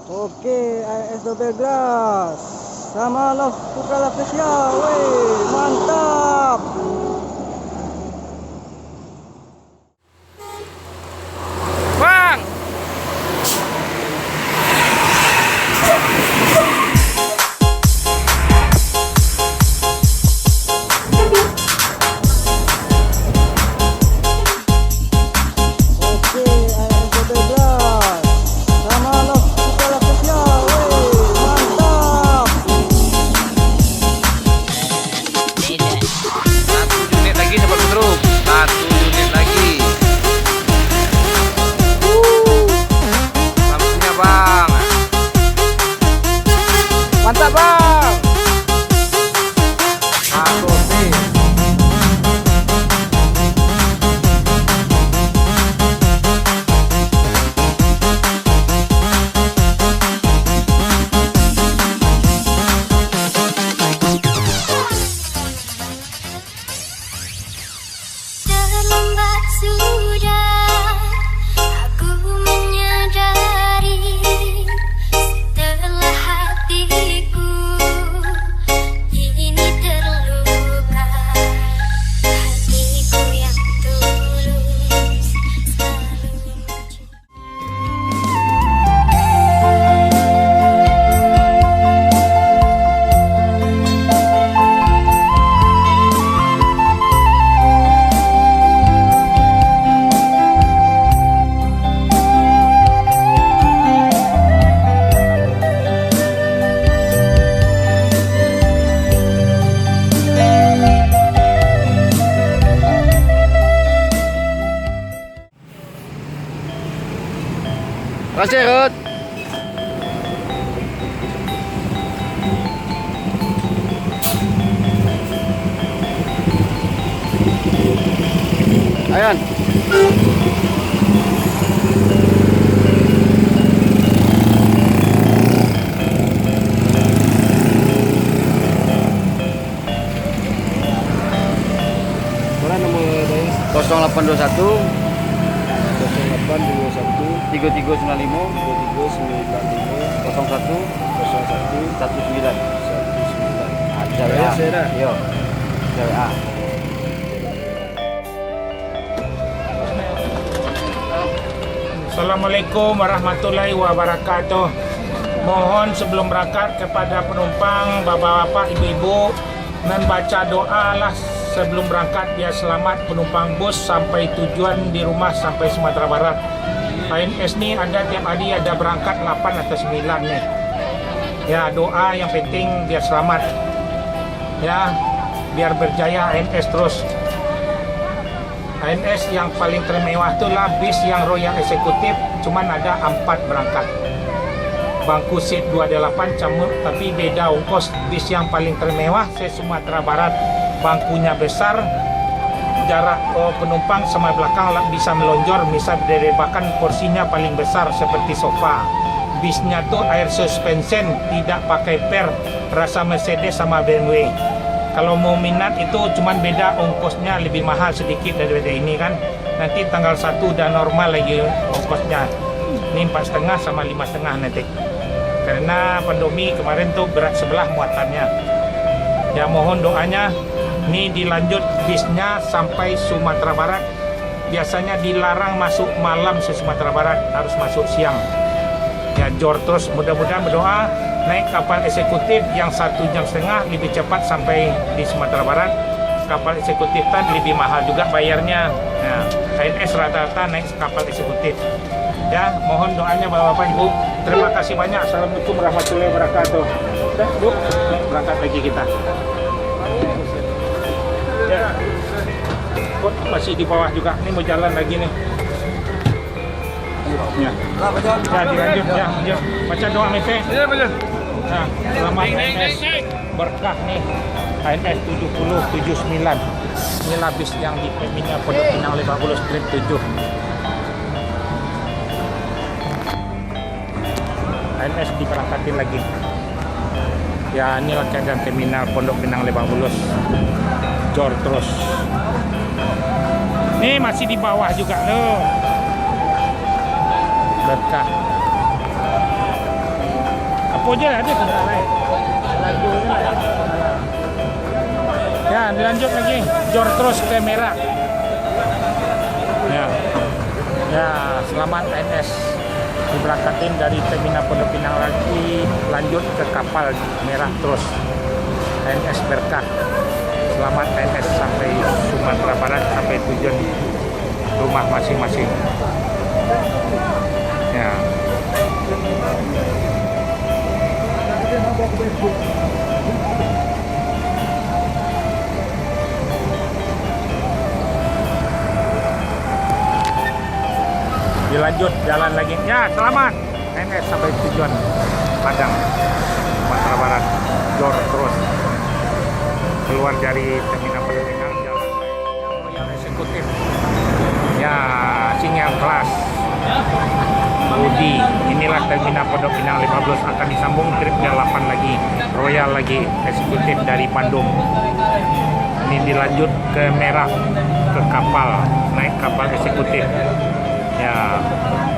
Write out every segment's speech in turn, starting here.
Oke, AS double glass sama Love Pukala spesial. Wih, mantap. Bang. Oke, AS double glass sama Love Pukala spesial. Wih, mantap. Satu unit lagi dapat truk. Satu unit lagi. Lampunya bang. Mantap bang. Aku sih. Terlambat sudah aku menyadari setelah hatiku ini terluka. Hatiku yang tulus selalu mencintai. Kasih Rut. Ayan. Mana nomor dari 0821 0821 3395 3395 01 01 19. 19. Ada Saya dah. Yo. WA. Assalamualaikum warahmatullahi wabarakatuh. Mohon sebelum berangkat kepada penumpang, bapak-bapak, ibu-ibu, membaca doa lah sebelum berangkat biar selamat penumpang bus sampai tujuan di rumah sampai Sumatera Barat. ANS ni ada tiap hari ada berangkat 8 atau 9 nih. Ya, doa yang penting biar selamat. Ya, biar berjaya ANS terus. ANS yang paling termewah itulah bis yang Royal Eksekutif, cuman ada 4 berangkat. Bangku seat 28 camuk, tapi beda ongkos. Bis yang paling termewah se Sumatera Barat, bangkunya besar, jarak penumpang sama belakang bisa melonjor, bisa bahkan porsinya paling besar seperti sofa. Bisnya tuh air suspension, tidak pakai per, rasa Mercedes sama BMW. Kalau mau minat itu cuman beda ongkosnya lebih mahal sedikit daripada ini kan. Nanti tanggal 1 udah normal lagi ongkosnya. Ini 4,5 sama 5,5 nanti. Karena pandemi kemarin tuh berat sebelah muatannya. Ya mohon doanya. Ini dilanjut bisnya sampai Sumatera Barat. Biasanya dilarang masuk malam ke Sumatera Barat, harus masuk siang. Ya jor terus, mudah-mudahan berdoa naik kapal eksekutif yang 1,5 jam lebih cepat sampai di Sumatera Barat. Kapal eksekutif kan lebih mahal juga bayarnya. Nah, ANS rata-rata naik kapal eksekutif. Ya, mohon doanya Bapak-bapak Ibu. Terima kasih banyak. Assalamualaikum warahmatullahi wabarakatuh. Dah, Bu, berangkat lagi kita. Ya. Kok masih di bawah juga. Ini mau jalan lagi nih. Ya, dilanjut ya. Yuk, baca doa Mete. Iya betul. Nah, selamat ANS berkah nih. ANS 7079. Inilah bis yang di Peminya Pondok Pinang 50 Street 7. ANS diberangkatin lagi. Ya, inilah keadaan terminal Pondok Pinang 50. Jor terus. Nih masih di bawah juga loh. Berkah. Tempo je ada kendaraan lain. Laju je lah ya. Ya, dilanjut lagi. Jor terus ke Merak. Ya. Ya, selamat ANS. Diberangkatin dari Terminal Pondok Pinang lagi, lanjut ke kapal Merah terus. ANS Berkah. Selamat ANS sampai Sumatera Barat, sampai tujuan rumah masing-masing. Ya. Dilanjut jalan lagi. Ya, selamat ANS sampai tujuan Padang, Sumatera Barat. Jor terus keluar dari Terminal Pondok Pinang, jalan Royal Eksekutif. Ya, sinyal kelas Budi. Inilah Terminal Pondok Pinang 15 akan disambung tripnya 8 lagi, Royal lagi Eksekutif dari Bandung. Ini dilanjut ke Merak, ke kapal, naik kapal eksekutif. Ya,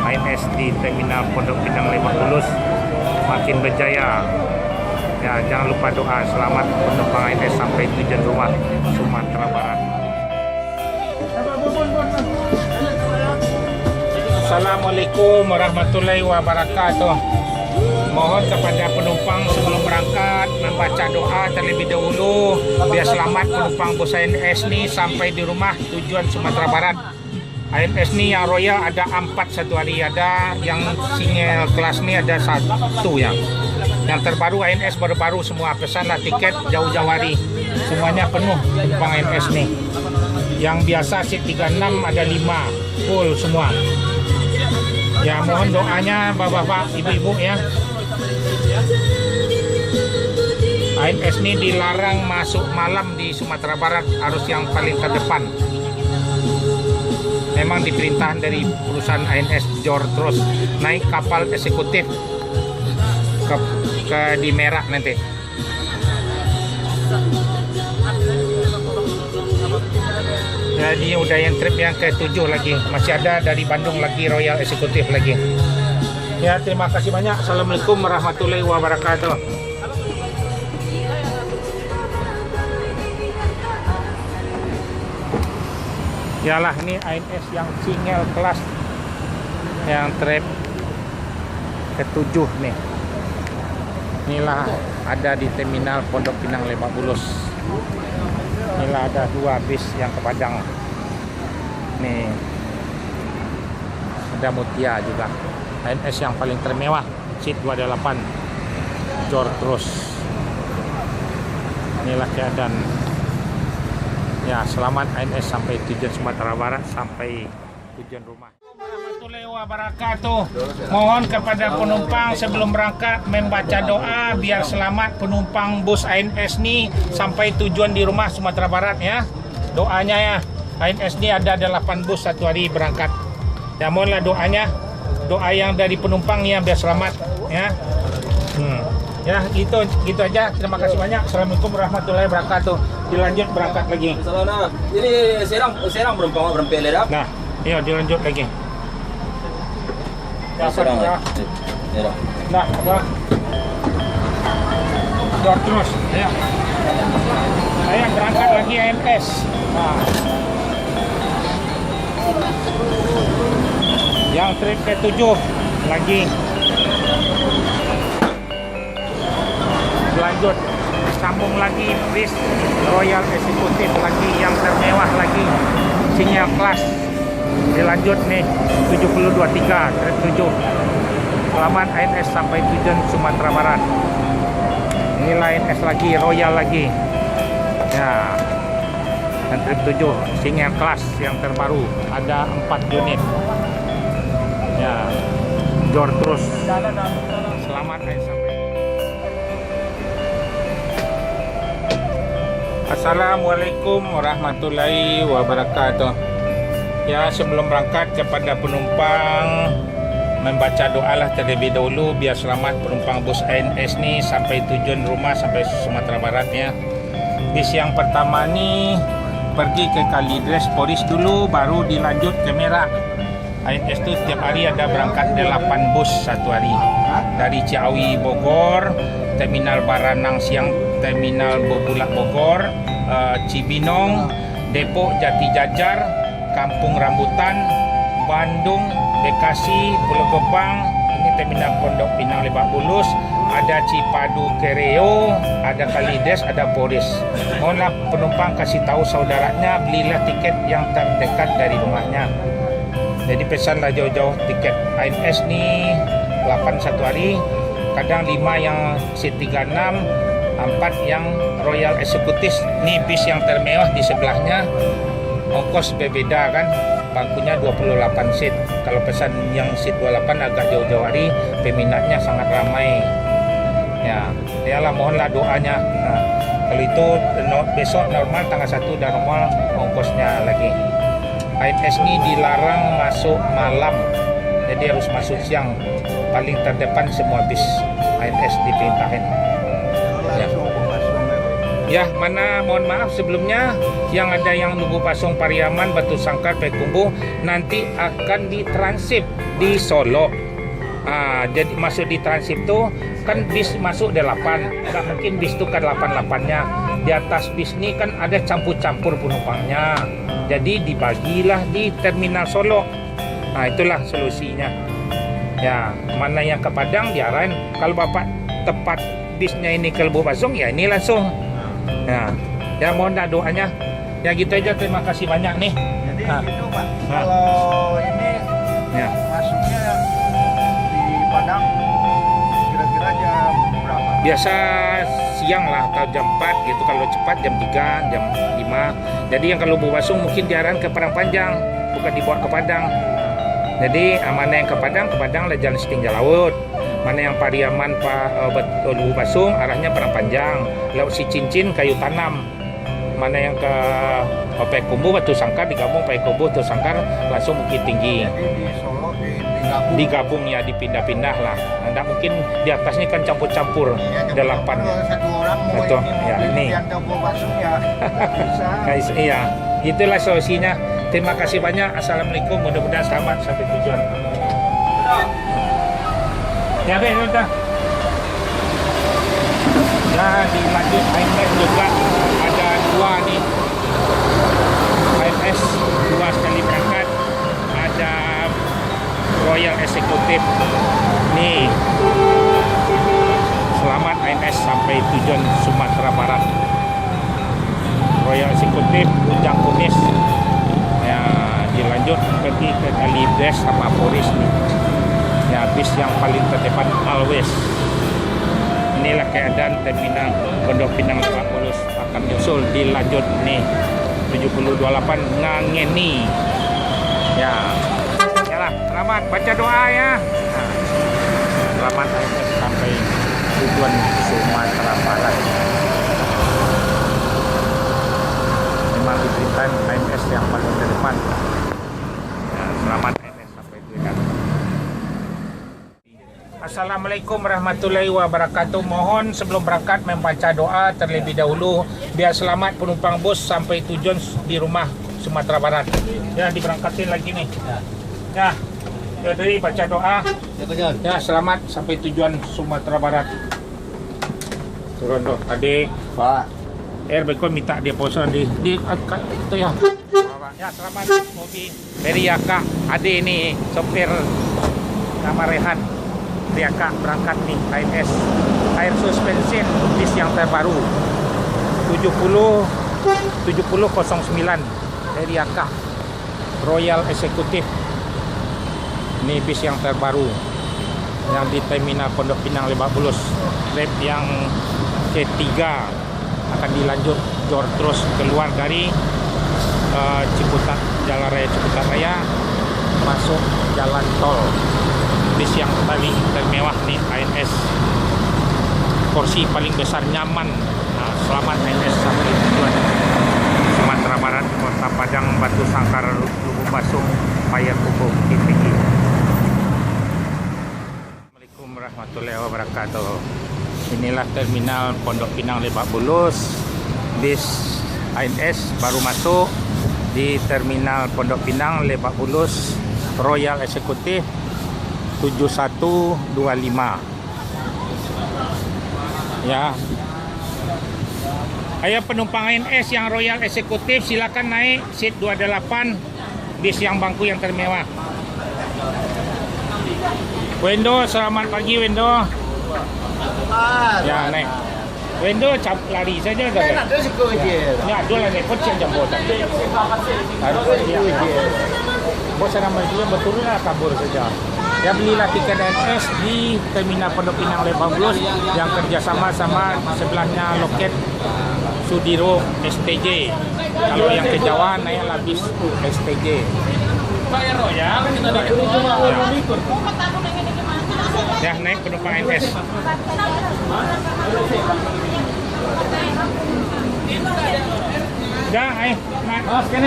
ANS di Terminal Pondok Pinang 15 makin berjaya. Ya, jangan lupa doa selamat penumpang ANS sampai tujuan rumah Sumatera Barat. Assalamualaikum warahmatullahi wabarakatuh. Mohon kepada penumpang sebelum berangkat membaca doa terlebih dahulu biar selamat penumpang bus ANS ini sampai di rumah tujuan Sumatera Barat. ANS ini yang Royal ada 4 satu hari, ada yang single kelas ini ada 1 ya. Yang terbaru ANS baru-baru semua, pesanlah tiket jauh-jauh hari. Semuanya penuh penumpang ANS nih. Yang biasa seat 36 ada 5 full semua. Ya, mohon doanya bapak-bapak, ibu-ibu ya. ANS ini dilarang masuk malam di Sumatera Barat, harus yang paling terdepan. Memang diperintah dari perusahaan ANS Jor terus naik kapal eksekutif ke di Merak nanti. Jadi udah yang trip yang ke-7 lagi, masih ada dari Bandung lagi Royal Eksekutif lagi. Ya, terima kasih banyak. Assalamualaikum warahmatullahi wabarakatuh. Yalah, ini ANS yang single kelas yang trip ke-7 nih. Inilah ada di Terminal Pondok Pinang 15. Inilah ada 2 bis yang ke Padang. Nih. Ada Mutia juga. ANS yang paling termewah, seat 28. Jor terus. Inilah keadaan. Ya, selamat ANS sampai tujuan Sumatera Barat, sampai tujuan rumah. Warahmatullahi wabarakatuh. Mohon kepada penumpang sebelum berangkat membaca doa biar selamat penumpang bus ANS ini sampai tujuan di rumah Sumatera Barat ya. Doanya ya. ANS ini ada 8 bus satu hari berangkat. Ya, mohonlah doanya. Doa yang dari penumpang ya biar selamat ya. Ya, gitu aja. Terima kasih banyak. Assalamualaikum warahmatullahi wabarakatuh. Dilanjut berangkat lagi. Salah. Ini serang berempel dah. Nah, iya dilanjut lagi. Ya, Serang. ya. Ya. Nah, apa? Jor terus. Ya. Saya berangkat lagi ANS. Nah. Yang trip ke-7 lagi. Lanjut sambung lagi bis Royal Eksekutif lagi yang termewah lagi, sinyal kelas. Dilanjut nih 72.3 trip 7. Selamat ANS sampai tujuan Sumatera Barat. Inilah ANS lagi, Royal lagi. Ya. Dan trip 7 sinyal kelas yang terbaru ada 4 unit. Ya. Jor terus. Selamat ANS sampai. Assalamualaikum warahmatullahi wabarakatuh. Ya, sebelum berangkat kepada penumpang membaca doalah terlebih dahulu biar selamat penumpang bus ANS ini sampai tujuan rumah sampai Sumatera Barat ya. Bis yang pertama nih pergi ke Kalidres Polis dulu, baru dilanjut ke Merak. ANS itu tiap hari ada berangkat 8 bus satu hari. Dari Ciawi Bogor, Terminal Baranang Siang, Terminal Bobulak Bogor, Cibinong, Depok Jati Jajar, Kampung Rambutan, Bandung, Bekasi, Pulau Gebang, ini Terminal Pondok Pinang Lebak Bulus, ada Cipadu Kereo, ada Kalides, ada Poris. Mohonlah penumpang kasih tahu saudaranya, belilah tiket yang terdekat dari rumahnya. Jadi pesanlah jauh-jauh tiket ANS nih 8 satu hari, kadang 5 yang seat 36, 4 yang Royal Executive. Nih bis yang termewah di sebelahnya, ongkos berbeda kan, bangkunya 28 seat. Kalau pesan yang seat 28 agak jauh-jauh hari, peminatnya sangat ramai. Ya lah, mohonlah doanya. Nah, kalau itu besok normal tanggal 1 dan normal ongkosnya lagi. ANS ini dilarang masuk malam, jadi harus masuk siang. Paling terdepan semua bis ANS diperintahin. Ya, mana mohon maaf sebelumnya yang ada yang Lubu Pasong, Pariaman, Batu Sangkar, Payakumbuh nanti akan ditransip di Solo. Jadi masuk di transip tuh kan bis masuk 8, nggak mungkin bis tuh kan 8-8-nya. Di atas bis ini kan ada campur-campur penumpangnya, jadi dibagilah di Terminal Solo. Nah, itulah solusinya. Ya, mana yang ke Padang diarahin. Kalau bapak tepat bisnya ini ke Lubu Pasong, ya ini langsung. Ya mohon doanya. Ya gitu aja, terima kasih banyak nih. Jadi gitu Pak, kalau ini masuknya di Padang kira-kira jam berapa? Biasa siang lah atau jam 4 gitu, kalau cepat jam 3, jam 5. Jadi yang kalau Lubu Pasong mungkin diarahin ke Padang Panjang, bukan dibawa ke Padang. Jadi mana yang ke Padang lah jalan setinggal laut. Mana yang Pariaman Lubu Pasong arahnya Padang Panjang, laut si Cincin, Kayu Tanam. Mana yang ke Payakumbuh, Batu Sangkar digabung, Payakumbuh, Batu Sangkar langsung Bukit Tinggi. Jadi di Solo digabung ya, dipindah-pindah lah. Nggak mungkin di atasnya kan campur-campur. Ya, 8. kalau satu orang mau Satu, ini ya, mobil ini. yang Lubu Pasong ya nggak bisa. Guys, iya, itulah solusinya. Terima kasih banyak. Assalamualaikum. Mudah-mudahan selamat sampai tujuan. Ya, udah. Nah, dilanjut ANS juga ada 2 nih. ANS 2 sekali berangkat. Ada Royal Executive. Nih. Selamat ANS sampai tujuan Sumatera Barat. Royal Executive Ujang Kumis. Ya, dilanjut pergi ke Kalides sama Poris nih. Ya, bis yang paling terdepan always. Inilah keadaan Terminal Pondok Pinang Lebak Bulus, akan menyusul dilanjut nih 7028 Ngangeni. Ya lah, selamat baca doa ya. Nah, selamat sampai tujuan Sumatera Barat. Memang diperintahkan ANS yang paling terdepan. Ya, selamat ANS sampai tujuan. Assalamualaikum warahmatullahi wabarakatuh. Mohon sebelum berangkat membaca doa terlebih dahulu biar selamat penumpang bus sampai tujuan di rumah Sumatera Barat. Ya, diberangkatin lagi nih. Ya, jadi baca doa. Ya, selamat sampai tujuan Sumatera Barat. Turun dong, adik. Pak, Bekon minta dia posan di itu ya. Ya, selamat Mobi Beriaka. Adik ini sopir nama Rehan. Riaka berangkat nih ANS air suspension bis yang terbaru 7009 Riaka Royal Executive. Ini bis yang terbaru yang di Terminal Pondok Pinang Lebak Bulus. Trip yang ketiga akan dilanjut jor terus keluar dari Ciputat, Jalan Raya Ciputat Raya masuk jalan tol. Bis yang paling termewah nih ANS, kursi paling besar, nyaman. Nah, selamat ANS sampai tujuan Sumatera Barat, Kota Padang, Batu Sangkar, Lubu Pasong, Payakumbuh, Bukit Tinggi. Assalamualaikum warahmatullahi wabarakatuh. Inilah Terminal Pondok Pinang Lebak Bulus. Bis ANS baru masuk di Terminal Pondok Pinang Lebak Bulus. Royal Executive 7125. Ya. Ayo penumpang ANS yang Royal Executive silakan naik seat 28 bis yang bangku yang termewah. Wendo, selamat pagi Wendo. Ya naik. Wendo lari saja dah. Ya, dulu naik pocong jambatan. Bos nama dia betulnya kabur saja. Ya belilah tiket ANS di Terminal Pondok Pinang Lebak Bulus yang kerjasama sama sebelahnya loket Sudiro STJ. Kalau yang ke Jawa naiklah bis STJ. Ya naik penumpang ANS. Dah,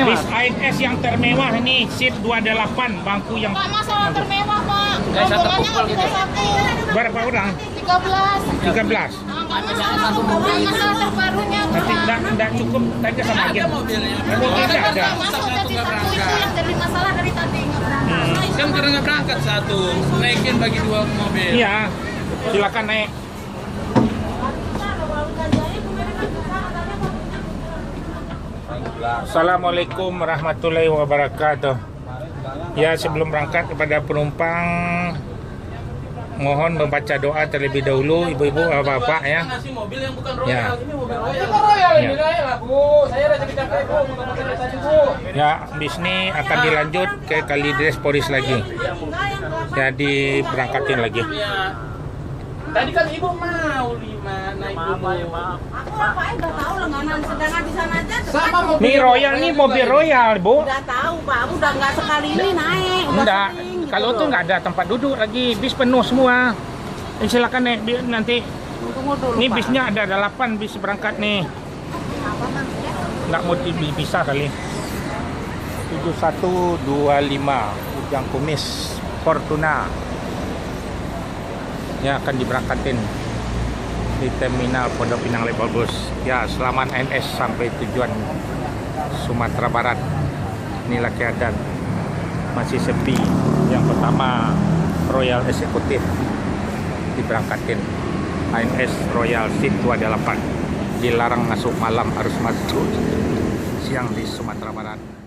bis ANS yang termewah ini seat 28 bangku yang. Pak, masalah termewah, Pak. Rombongannya kita satu. Berapa orang? 13. 13. Masalah terbarunya, Nanti enggak cukup tanya sama agen. Mobilnya ada. Masuk tadi satu itu yang jadi masalah dari tadi nggak berangkat. Kan karena nggak berangkat satu, naikin bagi 2 mobil. Iya. Silakan naik. Assalamualaikum warahmatullahi wabarakatuh. Ya, sebelum berangkat kepada penumpang mohon membaca doa terlebih dahulu ibu-ibu, bapak ya. Ngasih mobil yang bukan Ya. Royal, ini mobil Royal. Ya. Lah, Bu. Saya udah capek-capek, Bu, untuk mobil tadi, Bu. Ya, bis ini akan dilanjut ke Kalideres Polres lagi. Ya, diberangkatin lagi. Ya. Tadi kan Ibu mau 5 naik dulu. Aku apa udah tahu langganan sedangkan di sana aja. Sama mobil. Nih Royal nih mobil Royal, Bu. Udah tahu, Pak. Udah nggak sekali ini naik. Udah Enggak, sering gitu kalau tuh loh. nggak ada tempat duduk lagi, bis penuh semua. Silakan naik nanti. Tunggu dulu, Ini Pak. bisnya ada 8 bis berangkat nih. Nggak mau dipisah kali. 7125 Ujang Kumis Fortuna. Ya akan diberangkatin di Terminal Pondok Pinang Lebak Bulus. Ya, selamat ANS sampai tujuan Sumatera Barat. Inilah keadaan masih sepi. Yang pertama Royal Executive diberangkatin ANS Royal seat 28, dilarang masuk malam, harus masuk siang di Sumatera Barat.